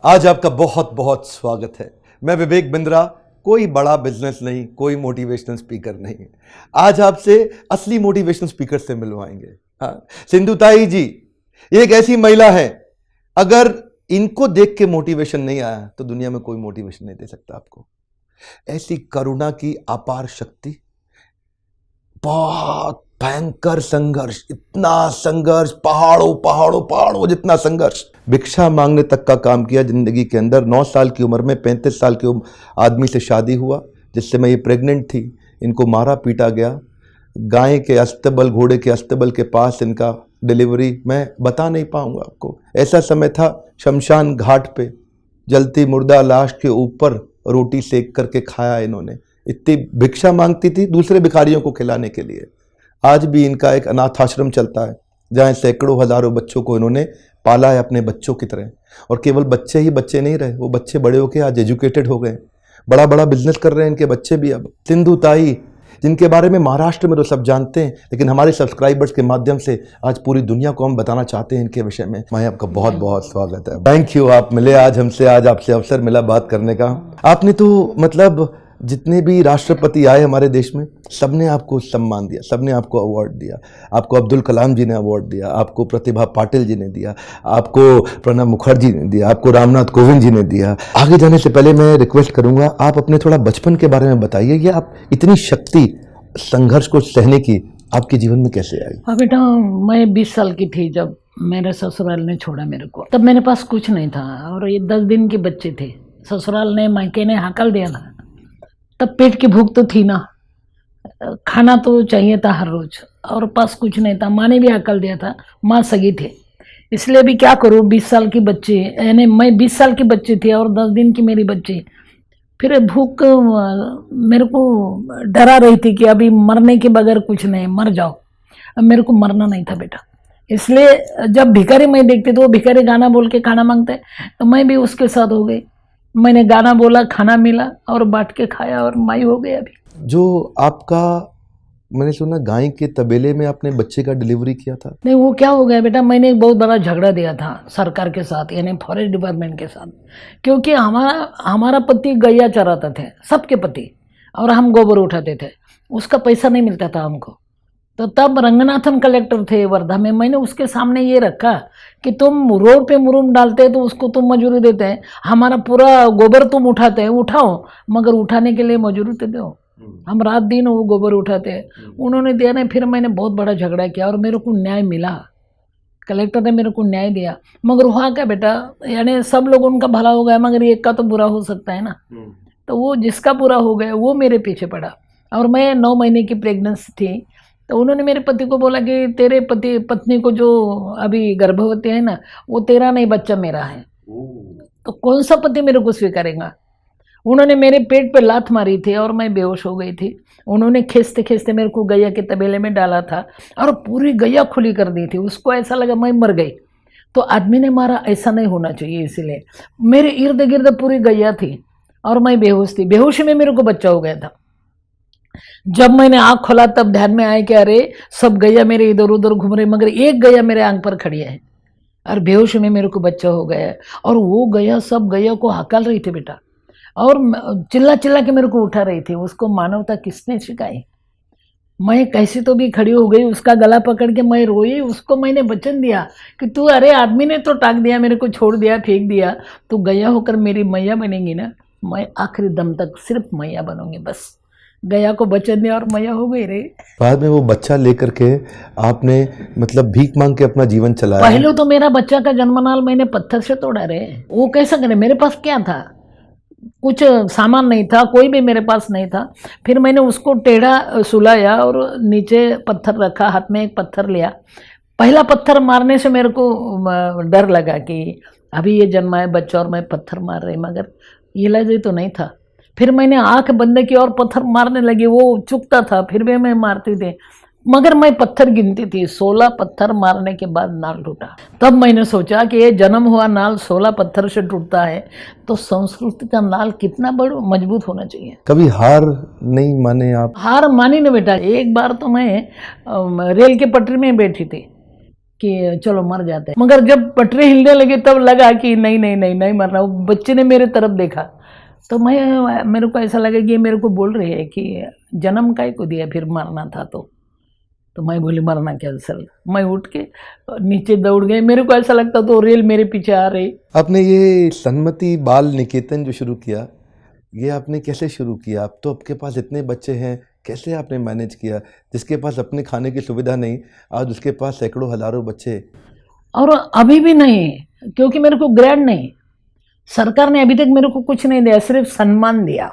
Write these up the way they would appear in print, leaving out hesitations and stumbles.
आज आपका बहुत बहुत स्वागत है। मैं विवेक बिंद्रा, कोई बड़ा बिजनेस नहीं, कोई मोटिवेशनल स्पीकर नहीं। आज आपसे असली मोटिवेशनल स्पीकर से मिलवाएंगे। हाँ, सिंधु ताई जी एक ऐसी महिला है, अगर इनको देख के मोटिवेशन नहीं आया तो दुनिया में कोई मोटिवेशन नहीं दे सकता आपको। ऐसी करुणा की अपार शक्ति, बहुत भयंकर संघर्ष, इतना संघर्ष, पहाड़ों पहाड़ों पहाड़ों जितना संघर्ष, भिक्षा मांगने तक का काम किया जिंदगी के अंदर। 9 साल की उम्र में 35 साल के आदमी से शादी हुआ, जिससे मैं ये प्रेग्नेंट थी। इनको मारा पीटा गया, गाय के अस्तबल, घोड़े के अस्तबल के पास इनका डिलीवरी, मैं बता नहीं पाऊंगा आपको। ऐसा समय था, शमशान घाट पे जलती मुर्दा लाश के ऊपर रोटी सेक करके खाया इन्होंने। इतनी भिक्षा मांगती थी दूसरे भिखारियों को खिलाने के लिए। आज भी इनका एक अनाथ आश्रम चलता है, जहाँ सैकड़ों हजारों बच्चों को इन्होंने पाला है अपने बच्चों की तरह। और केवल बच्चे ही बच्चे नहीं रहे, वो बच्चे बड़े होके आज एजुकेटेड हो गए, बड़ा बड़ा बिजनेस कर रहे हैं इनके बच्चे भी। अब सिंधु ताई, जिनके बारे में महाराष्ट्र में तो सब जानते हैं, लेकिन हमारे सब्सक्राइबर्स के माध्यम से आज पूरी दुनिया को हम बताना चाहते हैं इनके विषय में। मैं आपका बहुत बहुत स्वागत है। थैंक यू, आप मिले आज हमसे, आज आपसे अवसर मिला बात करने का। आपने तो मतलब जितने भी राष्ट्रपति आए हमारे देश में, सबने आपको सम्मान दिया, सबने आपको अवार्ड दिया। आपको अब्दुल कलाम जी ने अवार्ड दिया, आपको प्रतिभा पाटिल जी ने दिया, आपको प्रणब मुखर्जी ने दिया, आपको रामनाथ कोविंद जी ने दिया। आगे जाने से पहले मैं रिक्वेस्ट करूंगा, आप अपने थोड़ा बचपन के बारे में बताइए। ये आप इतनी शक्ति संघर्ष को सहने की आपके जीवन में कैसे आई? हाँ बेटा, मैं 20 साल की थी जब मेरे ससुराल ने छोड़ा मेरे को। तब मेरे पास कुछ नहीं था और ये 10 दिन के बच्चे थे। ससुराल ने, मायके ने हाकल दिया था। तब पेट की भूख तो थी ना, खाना तो चाहिए था हर रोज, और पास कुछ नहीं था। माँ ने भी हाकल दिया था, माँ सगी थे, इसलिए भी क्या करूँ। 20 साल की बच्ची, यानी मैं 20 साल की बच्ची थी और 10 दिन की मेरी बच्ची। फिर भूख मेरे को डरा रही थी कि अभी मरने के बगैर कुछ नहीं, मर जाओ। अब मेरे को मरना नहीं था बेटा। इसलिए जब भिखारी मैं देखती तो वो भिखारी गाना बोल के खाना मांगते, तो मैं भी उसके साथ हो गई। मैंने गाना बोला, खाना मिला और बांट के खाया और माई हो गई। अभी जो आपका, मैंने सुना गाय के तबेले में आपने बच्चे का डिलीवरी किया था। नहीं, वो क्या हो गया बेटा, मैंने एक बहुत बड़ा झगड़ा दिया था सरकार के साथ, यानी फॉरेस्ट डिपार्टमेंट के साथ। क्योंकि हमारा पति गैया चराते थे, सबके पति, और हम गोबर उठाते थे। उसका पैसा नहीं मिलता था हमको। तो तब रंगनाथन कलेक्टर थे वर्धा में, मैंने उसके सामने ये रखा कि तुम रोड पे मुरुम डालते हैं तो उसको तुम मजूरी देते हैं, हमारा पूरा गोबर तुम उठाते हैं, उठाओ, मगर उठाने के लिए मजूरी तो दो। हम रात दिन वो गोबर उठाते हैं। उन्होंने दिया नहीं। फिर मैंने बहुत बड़ा झगड़ा किया और मेरे को न्याय मिला। कलेक्टर ने मेरे को न्याय दिया। मगर हुआ क्या बेटा, यानी सब लोग उनका भला हो गया, मगर एक का तो बुरा हो सकता है ना। तो वो जिसका बुरा हो गया वो मेरे पीछे पड़ा। और मैं 9 महीने की प्रेगनेंसी थी। तो उन्होंने मेरे पति को बोला कि तेरे पत्नी को जो अभी गर्भवती है ना, वो तेरा नहीं, बच्चा मेरा है। तो कौन सा पति मेरे को स्वीकारेगा। उन्होंने मेरे पेट पे लात मारी थी और मैं बेहोश हो गई थी। उन्होंने खींचते खींचते मेरे को गैया के तबेले में डाला था और पूरी गैया खुली कर दी थी। उसको ऐसा लगा मैं मर गई। तो आदमी ने मारा, ऐसा नहीं होना चाहिए, इसलिए मेरे इर्द गिर्द पूरी गैया थी और मैं बेहोश थी। बेहोशी में मेरे को बच्चा हो गया था। जब मैंने आँख खोला तब ध्यान में आया कि अरे सब गैया मेरे इधर उधर घूम रही, मगर एक गैया मेरे आंख पर खड़ी है। और बेहोश में मेरे को बच्चा हो गया। और वो गैया सब गैया को हकाल रही थी बेटा, और चिल्ला चिल्ला के मेरे को उठा रही थी। उसको मानवता किसने सिखाई। मैं कैसे तो भी खड़ी हो गई, उसका गला पकड़ के मैं रोई। उसको मैंने वचन दिया कि तू, अरे आदमी ने तो टाक दिया, मेरे को छोड़ दिया, फेंक दिया, तू गैया होकर मेरी मैया बनेगी ना। मैं आखिरी दम तक सिर्फ मैया बनूंगी, बस। गया को वचन दिया और मैया हो गई रे। बाद में वो बच्चा लेकर के आपने मतलब भीख मांग के अपना जीवन चलाया। पहले तो मेरा बच्चा का जन्मनाल मैंने पत्थर से तोड़ा रे। वो कैसा करे, मेरे पास क्या था, कुछ सामान नहीं था, कोई भी मेरे पास नहीं था। फिर मैंने उसको टेढ़ा सुलाया और नीचे पत्थर रखा, हाथ में एक पत्थर लिया। पहला पत्थर मारने से मेरे को डर लगा कि अभी ये जन्मा है बच्चा और मैं पत्थर मार रही, मगर इलाज तो नहीं था। फिर मैंने आंख बंद की और पत्थर मारने लगी। वो चुकता था, फिर भी मैं मारती थी, मगर मैं पत्थर गिनती थी। 16 पत्थर मारने के बाद नाल टूटा। तब मैंने सोचा कि ये जन्म हुआ नाल 16 पत्थर से टूटता है, तो संस्कृति का नाल कितना बड़ा मजबूत होना चाहिए। कभी हार नहीं माने आप? हार मानी ना बेटा। एक बार तो मैं रेल के पटरी में बैठी थी कि चलो मर जाते हैं। मगर जब पटरी हिलने लगी तब लगा कि नहीं नहीं नहीं नहीं मरना। वो बच्चे ने मेरे तरफ देखा तो मेरे को ऐसा लगा कि ये मेरे को बोल रही है कि जन्म काय को दिया फिर मरना था तो मैं बोली मरना कैंसल। मैं उठ के नीचे दौड़ गई। मेरे को ऐसा लगता तो रेल मेरे पीछे आ रही। आपने ये सन्मति बाल निकेतन जो शुरू किया, ये आपने कैसे शुरू किया? अब तो आपके पास इतने बच्चे हैं, कैसे आपने मैनेज किया? जिसके पास अपने खाने की सुविधा नहीं, आज उसके पास सैकड़ों हजारों बच्चे। और अभी भी नहीं, क्योंकि मेरे को ग्रेड नहीं, सरकार ने अभी तक मेरे को कुछ नहीं दिया, सिर्फ सम्मान दिया।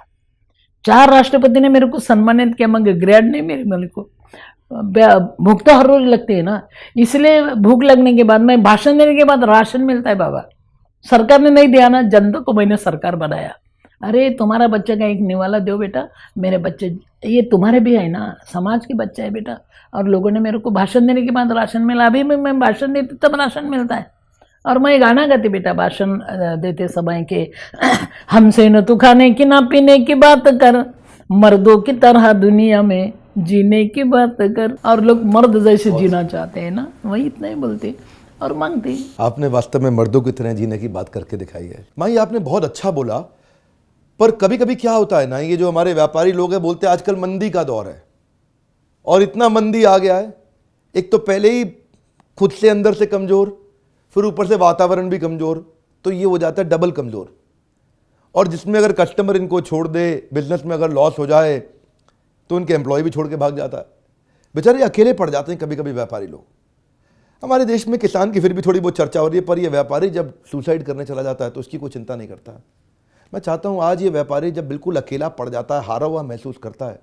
4 राष्ट्रपति ने मेरे को सम्मानित किया, मगर ग्रेड नहीं मेरे को। भूख तो हर रोज लगती है ना, इसलिए भूख लगने के बाद मैं भाषण देने के बाद राशन मिलता है बाबा। सरकार ने नहीं दिया ना, जनता को मैंने सरकार बनाया। अरे तुम्हारा बच्चे का एक निवाला दो बेटा, मेरे बच्चे ये तुम्हारे भी है ना, समाज के बच्चे है बेटा। और लोगों ने मेरे को भाषण देने के बाद राशन मिला। अभी मैं भाषण देती तब राशन मिलता है। और मैं गाना गाती बेटा भाषण देते समय के, हमसे न तू खाने की ना पीने की बात कर, मर्दों की तरह दुनिया में जीने की बात कर। और लोग मर्द जैसे जीना चाहते हैं ना, वही इतना ही बोलते और मांगते। आपने वास्तव में मर्दों की तरह जीने की बात करके दिखाई है। माँ, ये आपने बहुत अच्छा बोला, पर कभी कभी क्या होता है ना, ये जो हमारे व्यापारी लोग हैं बोलते हैं आजकल मंदी का दौर है और इतना मंदी आ गया है। एक तो पहले ही खुद से अंदर से कमज़ोर, फिर ऊपर से वातावरण भी कमज़ोर, तो ये हो जाता है डबल कमज़ोर। और जिसमें अगर कस्टमर इनको छोड़ दे, बिजनेस में अगर लॉस हो जाए तो उनके एम्प्लॉय भी छोड़ के भाग जाता है। बेचारे अकेले पड़ जाते हैं कभी कभी व्यापारी लोग। हमारे देश में किसान की फिर भी थोड़ी बहुत चर्चा हो रही है, पर यह व्यापारी जब सुसाइड करने चला जाता है तो उसकी कोई चिंता नहीं करता। मैं चाहता हूँ आज ये व्यापारी जब बिल्कुल अकेला पड़ जाता है, हारा हुआ महसूस करता है,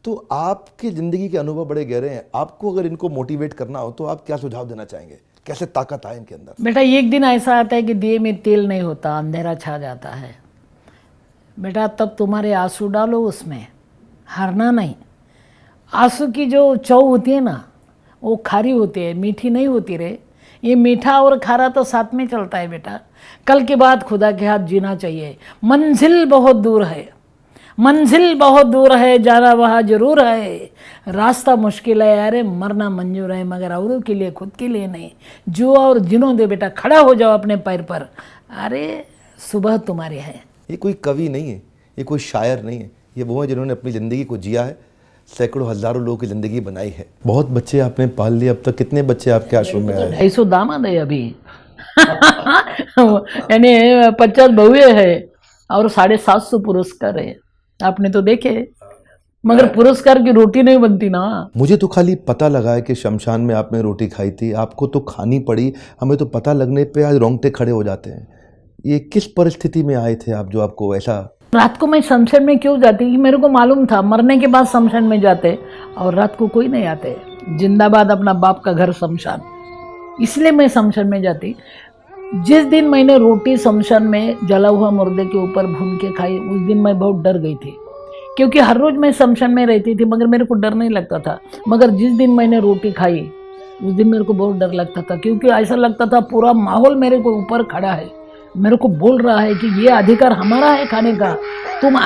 तो आपकी ज़िंदगी के अनुभव बड़े गहरे हैं। आपको अगर इनको मोटिवेट करना हो तो आप क्या सुझाव देना चाहेंगे? कैसे ताकत आए इनके अंदर? बेटा एक दिन ऐसा आता है कि दिए में तेल नहीं होता, अंधेरा छा जाता है बेटा, तब तुम्हारे आंसू डालो उसमें, हारना नहीं। आंसू की जो चौ होती है ना, वो खारी होती है, मीठी नहीं होती रे। ये मीठा और खारा तो साथ में चलता है बेटा। कल के बाद खुदा के हाथ जीना चाहिए। मंजिल बहुत दूर है, मंजिल बहुत दूर है, जाना वहाँ जरूर है। रास्ता मुश्किल है, अरे मरना मंजूर है, मगर औरों के लिए, खुद के लिए नहीं। जो और जिनो दे बेटा, खड़ा हो जाओ अपने पैर पर। अरे सुबह तुम्हारी है। ये कोई कवि नहीं है, ये कोई शायर नहीं है, ये वो है जिन्होंने अपनी ज़िंदगी को जिया है, सैकड़ों हजारों लोगों की ज़िंदगी बनाई है। बहुत बच्चे आपने पाल लिए। अब तक कितने बच्चे आपके आश्रम में आए? 250 दामाद है अभी। यानी 50 बहुए है और 750 पुरस्कार है। आपने तो देखे, मगर पुरस्कार की रोटी नहीं बनती ना। मुझे तो खाली पता लगा है कि शमशान में आपने रोटी खाई थी, आपको तो खानी पड़ी। हमें तो पता लगने पे आज रोंगटे खड़े हो जाते हैं। ये किस परिस्थिति में आए थे आप जो आपको ऐसा? रात को मैं शमशान में क्यों जाती, कि मेरे को मालूम था मरने के बाद शमशान में जाते और रात को कोई नहीं आते। जिंदाबाद अपना बाप का घर शमशान, इसलिए मैं शमशान में जाती। जिस दिन मैंने रोटी शमशान में जला हुआ मुर्दे के ऊपर भून के खाई, उस दिन मैं बहुत डर गई थी, क्योंकि हर रोज मैं शमशान में रहती थी मगर मेरे को डर नहीं लगता था। मगर जिस दिन मैंने रोटी खाई उस दिन मेरे को बहुत डर लगता था, क्योंकि ऐसा लगता था पूरा माहौल मेरे को ऊपर खड़ा है, मेरे को बोल रहा है कि ये अधिकार हमारा है खाने का। तुम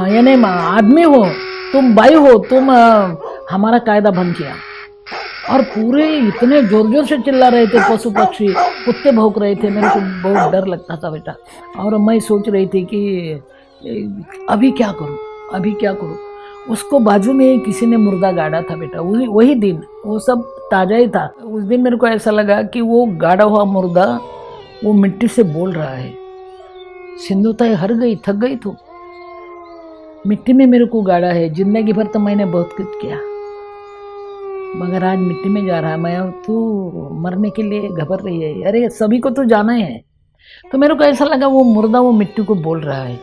यानी आदमी हो, तुम बाई हो, तुम हमारा कायदा बंद किया। और पूरे इतने जोर जोर से चिल्ला रहे थे, पशु पक्षी, कुत्ते भौंक रहे थे। मेरे को बहुत डर लगता था बेटा। और मैं सोच रही थी कि अभी क्या करूं, अभी क्या करूं। उसको बाजू में किसी ने मुर्दा गाड़ा था बेटा, वही दिन, वो सब ताज़ा ही था। उस दिन मेरे को ऐसा लगा कि वो गाड़ा हुआ मुर्दा वो मिट्टी से बोल रहा है, सिंधु ताई हर गई, थक गई तू, मिट्टी में मेरे को गाड़ा है। जिंदगी भर तो मैंने बहुत कुछ किया, मगर आज मिट्टी में जा रहा है मैं, और तू मरने के लिए घबर रही है। अरे सभी को तो जाना है। तो मेरे को ऐसा लगा वो मुर्दा वो मिट्टी को बोल रहा है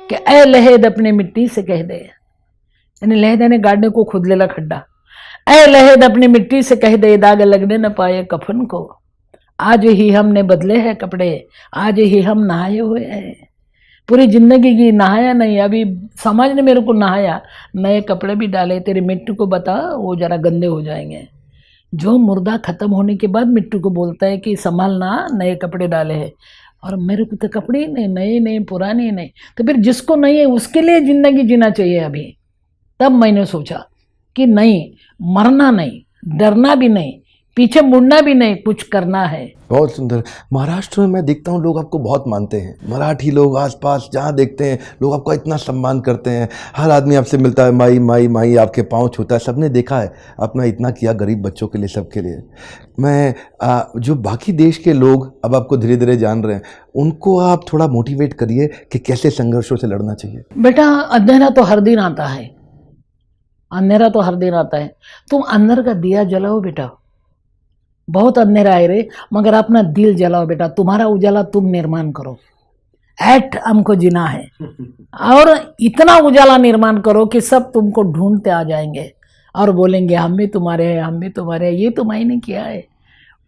कि ऐ लहेद अपने मिट्टी से कह दे, यानी लहेद ने गाड़ने को खुद लेला खड्डा। ऐ लहेद अपनी मिट्टी से कह दे, दाग लगने न पाए कफन को। आज ही हमने बदले हैं कपड़े, आज ही हम नहाए हुए हैं। पूरी जिंदगी की नहाया नहीं, अभी समाज ने मेरे को नहाया, नए कपड़े भी डाले। तेरी मिट्टी को बता, वो जरा गंदे हो जाएंगे। जो मुर्दा खत्म होने के बाद मिट्टी को बोलता है कि संभालना, नए कपड़े डाले हैं। और मेरे को तो कपड़े ही नहीं, नए नहीं, पुराने ही नहीं। तो फिर जिसको नहीं है उसके लिए जिंदगी जीना चाहिए अभी। तब मैंने सोचा कि नहीं, मरना नहीं, डरना भी नहीं, पीछे मुड़ना भी नहीं, कुछ करना है। बहुत सुंदर। महाराष्ट्र में मैं देखता हूँ लोग आपको बहुत मानते हैं, मराठी लोग आसपास जहाँ देखते हैं लोग आपका इतना सम्मान करते हैं, हर आदमी आपसे मिलता है, माई माई माई आपके पाँव छूता है। सबने देखा है आपने इतना किया गरीब बच्चों के लिए, सबके लिए। मैं जो बाकी देश के लोग अब आपको धीरे धीरे जान रहे हैं, उनको आप थोड़ा मोटिवेट करिए कि कैसे संघर्षों से लड़ना चाहिए। बेटा अंधेरा तो हर दिन आता है, अंधेरा तो हर दिन आता है। तुम अंदर का दिया जलाओ बेटा, बहुत अंधेरा है रे, मगर अपना दिल जलाओ बेटा, तुम्हारा उजाला तुम निर्माण करो। ऐट हमको जीना है और इतना उजाला निर्माण करो कि सब तुमको ढूंढते आ जाएंगे और बोलेंगे हम भी तुम्हारे हैं, हम भी तुम्हारे हैं। ये तो मैंने किया है।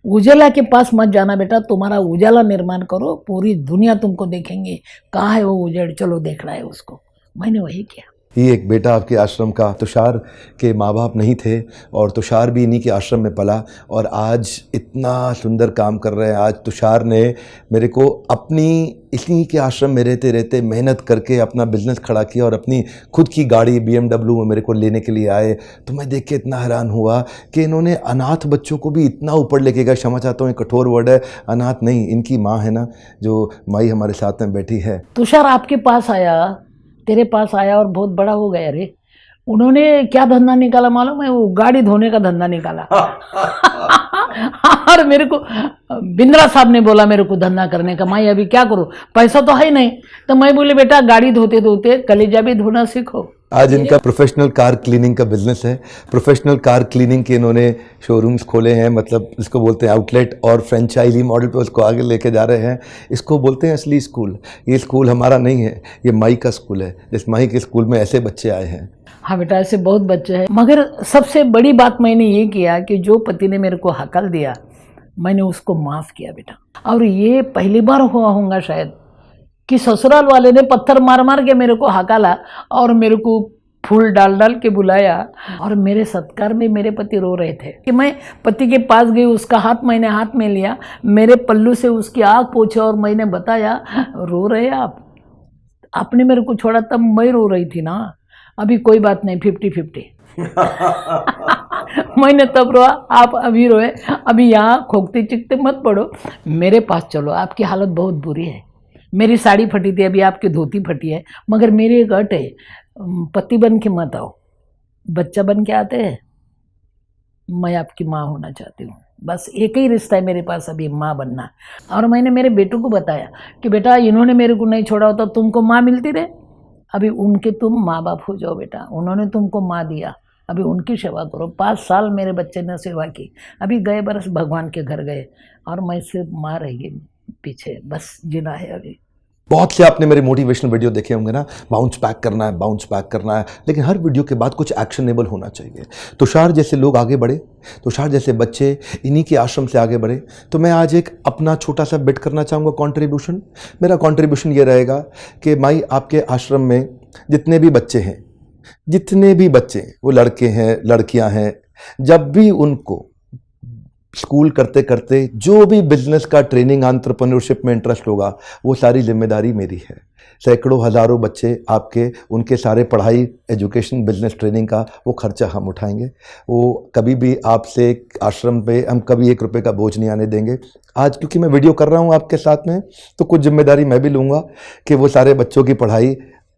उजाला के पास मत जाना बेटा, तुम्हारा उजाला निर्माण करो, पूरी दुनिया तुमको देखेंगे कहाँ है वो उजड़, चलो देखना है उसको। मैंने वही किया। ये एक बेटा आपके आश्रम का, तुषार के माँ बाप नहीं थे और तुषार भी इन्हीं के आश्रम में पला और आज इतना सुंदर काम कर रहे हैं। आज तुषार ने मेरे को अपनी इन्हीं के आश्रम में रहते रहते मेहनत करके अपना बिजनेस खड़ा किया और अपनी खुद की गाड़ी BMW में मेरे को लेने के लिए आए। तो मैं देख के इतना हैरान हुआ कि इन्होंने अनाथ बच्चों को भी इतना ऊपर लेके गया। क्षमा चाहता हूँ, कठोर वर्ड है, अनाथ नहीं, इनकी माँ है ना जो माई हमारे साथ में बैठी है। तुषार आपके पास आया, तेरे पास आया और बहुत बड़ा हो गया रे। उन्होंने क्या धंधा निकाला मालूम है? वो गाड़ी धोने का धंधा निकाला। और मेरे को बिंद्रा साहब ने बोला मेरे को धंधा करने का। मैं अभी क्या करूं, पैसा तो है ही नहीं। तो मैं बोले बेटा गाड़ी धोते धोते कलेजा भी धोना सीखो। आज इनका प्रोफेशनल कार क्लीनिंग का बिजनेस है। प्रोफेशनल कार क्लीनिंग के इन्होंने शोरूम्स खोले हैं, मतलब इसको बोलते हैं आउटलेट, और फ्रेंचाइजी मॉडल पे उसको आगे लेके जा रहे हैं। इसको बोलते हैं असली स्कूल। ये स्कूल हमारा नहीं है, ये माई का स्कूल है। जिस माई के स्कूल में ऐसे बच्चे आए हैं। हाँ बेटा, ऐसे बहुत बच्चे हैं। मगर सबसे बड़ी बात मैंने ये किया कि जो पति ने मेरे को हकल दिया मैंने उसको माफ़ किया बेटा। और ये पहली बार हुआ होगा शायद कि ससुराल वाले ने पत्थर मार मार के मेरे को हकाला और मेरे को फूल डाल डाल के बुलाया। और मेरे सत्कार में मेरे पति रो रहे थे कि मैं पति के पास गई, उसका हाथ मैंने हाथ में लिया, मेरे पल्लू से उसकी आँख पोंछी और मैंने बताया रो रहे आप, आपने मेरे को छोड़ा तब मैं रो रही थी ना। अभी कोई बात नहीं, 50-50। मैंने तब रोआ, आप अभी रोए। अभी यहाँ खोखते चिकते मत पड़ो, मेरे पास चलो। आपकी हालत बहुत बुरी है। मेरी साड़ी फटी थी, अभी आपकी धोती फटी है। मगर मेरी एक अट है, पति बन के मत आओ, बच्चा बन के आते हैं। मैं आपकी माँ होना चाहती हूँ, बस एक ही रिश्ता है मेरे पास अभी, माँ बनना। और मैंने मेरे बेटों को बताया कि बेटा इन्होंने मेरे को नहीं छोड़ा होता तुमको माँ मिलती रहे, अभी उनके तुम माँ बाप हो जाओ बेटा। उन्होंने तुमको माँ दिया, अभी उनकी सेवा करो। 5 साल मेरे बच्चे ने सेवा की, अभी गए बरस भगवान के घर गए और मैं सिर्फ माँ रहेगी पीछे, बस जीना है अभी। बहुत से आपने मेरे मोटिवेशनल वीडियो देखे होंगे ना, बाउंस बैक करना है, बाउंस बैक करना है, लेकिन हर वीडियो के बाद कुछ एक्शनेबल होना चाहिए। तुषार जैसे लोग आगे बढ़े, तुषार जैसे बच्चे इन्हीं के आश्रम से आगे बढ़े। तो मैं आज एक अपना छोटा सा बिट करना चाहूँगा, कंट्रीब्यूशन। मेरा कंट्रीब्यूशन ये रहेगा कि माई आपके आश्रम में जितने भी बच्चे हैं, जितने भी बच्चे, वो लड़के हैं लड़कियां हैं, जब भी उनको स्कूल करते करते जो भी बिजनेस का ट्रेनिंग एंटरप्रेन्योरशिप में इंटरेस्ट होगा, वो सारी जिम्मेदारी मेरी है। सैकड़ों हज़ारों बच्चे आपके, उनके सारे पढ़ाई, एजुकेशन, बिजनेस ट्रेनिंग का वो खर्चा हम उठाएंगे। वो कभी भी आपसे आश्रम पे हम कभी 1 रुपये का बोझ नहीं आने देंगे। आज क्योंकि मैं वीडियो कर रहा हूँ आपके साथ में, तो कुछ जिम्मेदारी मैं भी लूँगा कि वो सारे बच्चों की पढ़ाई,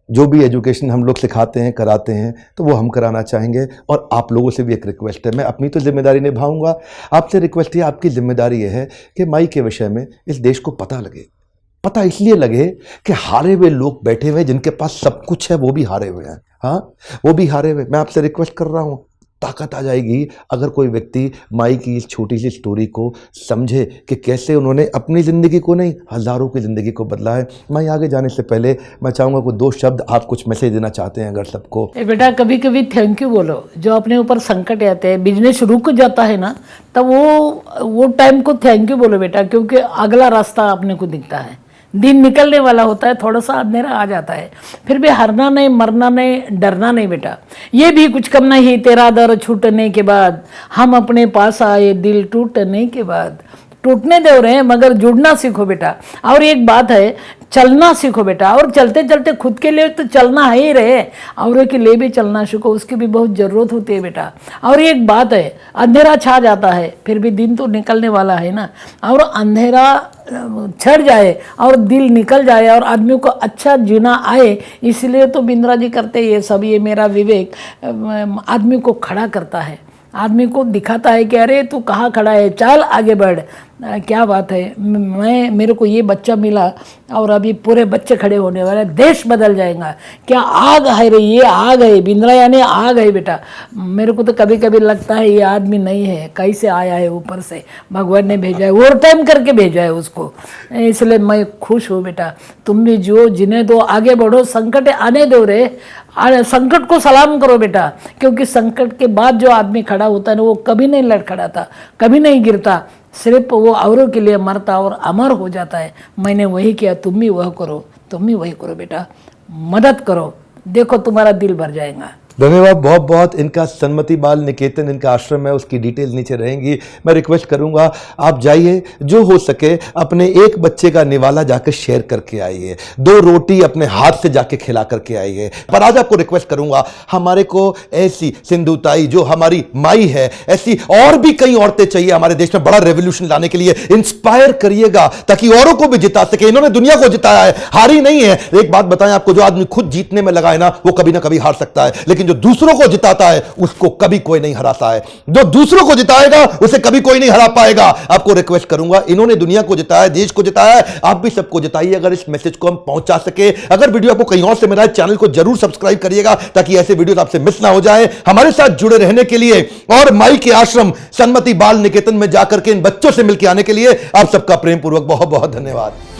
जो भी एजुकेशन हम लोग सिखाते हैं कराते हैं, तो वो हम कराना चाहेंगे। और आप लोगों से भी एक रिक्वेस्ट है, मैं अपनी तो जिम्मेदारी निभाऊंगा, आपसे रिक्वेस्ट है, आपकी जिम्मेदारी ये है कि माई के विषय में इस देश को पता लगे। पता इसलिए लगे कि हारे हुए लोग बैठे हुए हैं, जिनके पास सब कुछ है वो भी हारे हुए हैं। हाँ, वो भी हारे हुए। मैं आपसे रिक्वेस्ट कर रहा हूँ, ताकत आ जाएगी अगर कोई व्यक्ति माई की इस छोटी सी स्टोरी को समझे कि कैसे उन्होंने अपनी ज़िंदगी को नहीं, हज़ारों की ज़िंदगी को बदला है। मैं आगे जाने से पहले मैं चाहूँगा कोई 2 शब्द आप कुछ मैसेज देना चाहते हैं अगर सबको। बेटा कभी कभी थैंक यू बोलो। जो अपने ऊपर संकट आते हैं, बिजनेस रुक जाता है ना, तब वो टाइम को थैंक यू बोलो बेटा, क्योंकि अगला रास्ता अपने को दिखता है। दिन निकलने वाला होता है, थोड़ा सा अंधेरा आ जाता है, फिर भी हारना नहीं, मरना नहीं, डरना नहीं बेटा। ये भी कुछ कम नहीं, तेरा दर छूटने के बाद हम अपने पास आए, दिल टूटने के बाद। टूटने दे रहे हैं मगर जुड़ना सीखो बेटा। और एक बात है, चलना सीखो बेटा, और चलते चलते खुद के लिए तो चलना है ही रहे, औरों के लिए भी चलना सीखो, उसकी भी बहुत ज़रूरत होती है बेटा। और एक बात है, अंधेरा छा जाता है फिर भी दिन तो निकलने वाला है ना, और अंधेरा छड़ जाए और दिल निकल जाए और आदमी को अच्छा जीना आए, इसलिए तो बिंद्रा जी करते ये सब। ये मेरा विवेक आदमी को खड़ा करता है, आदमी को दिखाता है कि अरे तू कहाँ खड़ा है, चल आगे बढ़। क्या बात है, मेरे को ये बच्चा मिला और अभी पूरे बच्चे खड़े होने वाले, देश बदल जाएगा। क्या आग है रे, ये आग है, बिंद्रा यानी आग है बेटा। मेरे को तो कभी कभी लगता है ये आदमी नहीं है, कैसे आया है ऊपर से, भगवान ने भेजा है, ओवर टाइम करके भेजा है उसको। इसलिए मैं खुश हूँ बेटा, तुम भी जो जिन्हें दो, आगे बढ़ो, संकट आने दो रे, संकट को सलाम करो बेटा, क्योंकि संकट के बाद जो आदमी खड़ा होता है ना, वो कभी नहीं लड़खड़ाता, कभी नहीं गिरता, सिर्फ वो औरों के लिए मरता और अमर हो जाता है। मैंने वही किया, तुम भी वह करो, तुम भी वही करो बेटा, मदद करो, देखो तुम्हारा दिल भर जाएगा। धन्यवाद बहुत बहुत। इनका सन्मति बाल निकेतन इनका आश्रम है, उसकी डिटेल नीचे रहेंगी। मैं रिक्वेस्ट करूंगा आप जाइए, जो हो सके अपने एक बच्चे का निवाला जाकर शेयर करके आइए, 2 रोटी अपने हाथ से जाके खिला करके आइए। पर आज आपको रिक्वेस्ट करूंगा, हमारे को ऐसी सिंधुताई जो हमारी माई है, ऐसी और भी कई औरतें चाहिए हमारे देश में बड़ा रेवोल्यूशन लाने के लिए। इंस्पायर करिएगा ताकि औरों को भी जिता सके। इन्होंने दुनिया को जिताया है, हारी नहीं है। एक बात बताएं आपको, जो आदमी खुद जीतने में लगा है ना, वो कभी ना कभी हार सकता है, लेकिन जो दूसरों को जिताता है उसको कभी कोई नहीं हराता है। जो दूसरों को जिताएगा उसे कभी कोई नहीं हरा पाएगा। आपको रिक्वेस्ट करूंगा, इन्होंने दुनिया को जिताया, देश को जिताया है, आप भी सबको जिताइए अगर इस मैसेज को हम पहुंचा सके। अगर वीडियो आपको कहीं और से मिला है, चैनल को जरूर सब्सक्राइब करिएगा ताकि ऐसे वीडियो आपसे मिस ना हो जाए। हमारे साथ जुड़े रहने के लिए और माई के आश्रम सन्मति बाल निकेतन में जाकर के इन बच्चों से मिलकर आने के लिए आप सबका प्रेम पूर्वक बहुत बहुत धन्यवाद।